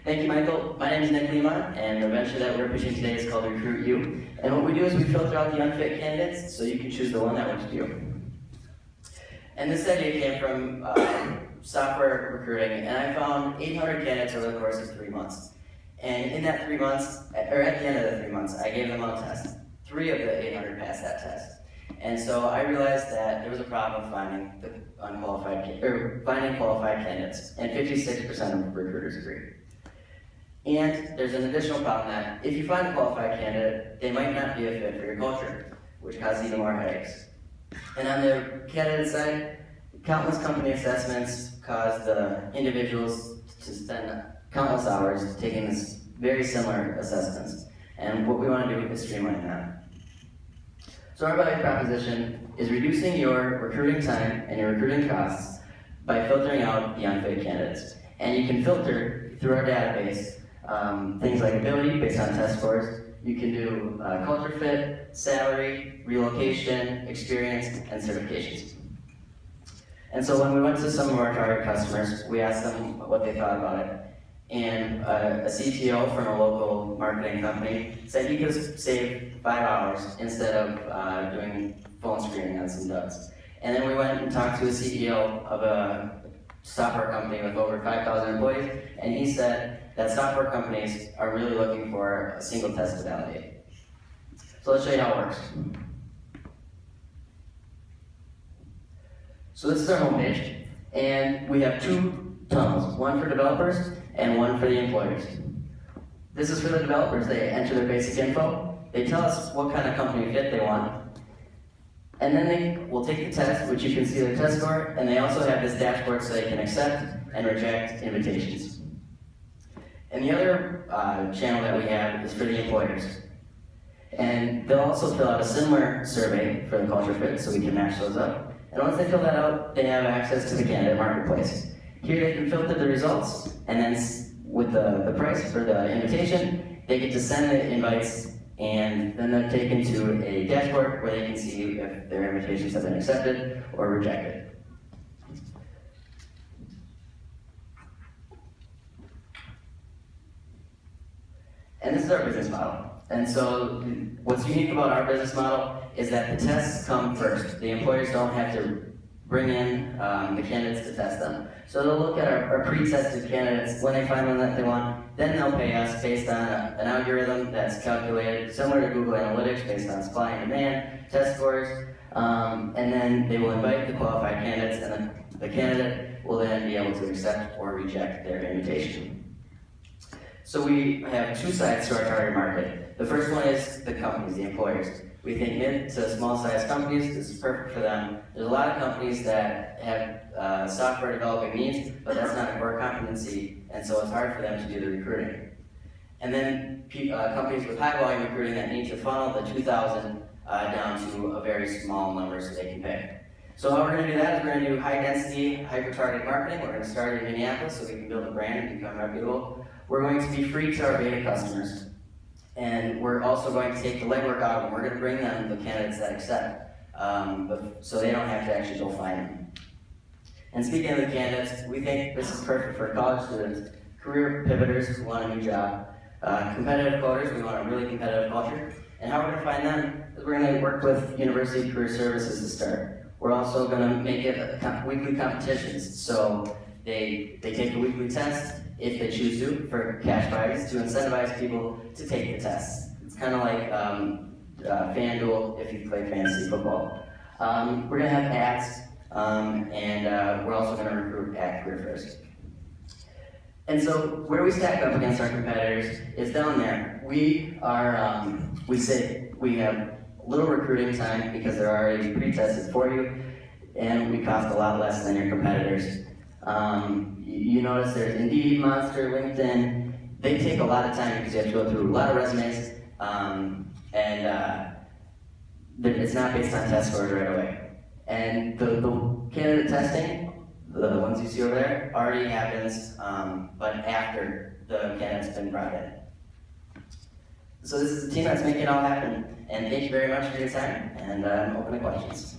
Thank you, Michael. My name is Nick Lima, and the venture that we're pushing today is called Recruit You. And what we do is we filter out the unfit candidates so you can choose the one that works for you. And this idea came from software recruiting, and I found 800 candidates over the course of 3 months. And in that 3 months, or at the end of the 3 months, I gave them all a test. 3 of the 800 passed that test. And so I realized that there was a problem with finding finding qualified candidates, and 56% of recruiters agree. And there's an additional problem that if you find a qualified candidate, they might not be a fit for your culture, which causes even more headaches. And on the candidate side, countless company assessments cause the individuals to spend countless hours taking this very similar assessments. And what we want to do is streamline that. So our value proposition is reducing your recruiting time and your recruiting costs by filtering out the unfit candidates. And you can filter through our database things like ability based on test scores. You can do culture fit, salary, relocation, experience, and certifications. And so when we went to some of our target customers, we asked them what they thought about it. And a CTO from a local marketing company said he could save 5 hours instead of doing phone screening on some duds. And then we went and talked to a CEO of a software company with over 5,000 employees, and he said that software companies are really looking for a single test to validate. So let's show you how it works. So this is our homepage, and we have 2 tunnels, one for developers and one for the employers. This is for the developers. They enter their basic info, they tell us what kind of company fit they want, and then they will take the test, which you can see their test score, and they also have this dashboard so they can accept and reject invitations. And the other channel that we have is for the employers. And they'll also fill out a similar survey for the culture fit so we can match those up. And once they fill that out, they have access to the candidate marketplace. Here they can filter the results, and then with the price for the invitation, they get to send the invites, and then they're taken to a dashboard where they can see if their invitations have been accepted or rejected. And this is our business model. And so what's unique about our business model is that the tests come first. The employers don't have to bring in the candidates to test them. So they'll look at our pre-tested candidates. When they find one that they want, then they'll pay us based on an algorithm that's calculated similar to Google Analytics based on supply and demand, test scores, and then they will invite the qualified candidates, and then the candidate will then be able to accept or reject their invitation. So we have 2 sides to our target market. The first one is the companies, the employers. We think mid to small size companies, this is perfect for them. There's a lot of companies that have software developing needs, but that's not a core competency, and so it's hard for them to do the recruiting. And then companies with high volume recruiting that need to funnel the 2,000 down to a very small number so they can pay. So how we're going to do that is we're going to do high density, hyper-targeted marketing. We're going to start in Minneapolis so we can build a brand and become reputable. We're going to be free to our beta customers. And we're also going to take the legwork out of them. We're going to bring them the candidates that accept, so they don't have to actually go find them. And speaking of the candidates, we think this is perfect for college students, career pivoters who want a new job, competitive coders, we want a really competitive culture. And how we're going to find them is we're going to work with University Career Services to start. We're also going to make it weekly competitions. So they take a weekly test, if they choose to, for cash prizes to incentivize people to take the tests. It's kind of like FanDuel if you play fantasy football. We're going to have ads, and we're also going to recruit at career fairs. And so where we stack up against our competitors is down there. We say we have little recruiting time because they're already pre-tested for you, and we cost a lot less than your competitors. You notice there's Indeed, Monster, LinkedIn. They take a lot of time because you have to go through a lot of resumes, and it's not based on test scores right away. And the candidate testing, the ones you see over there, already happens, but after the candidate's been brought in. So this is the team that's making it all happen, and thank you very much for your time, and I'm open to questions.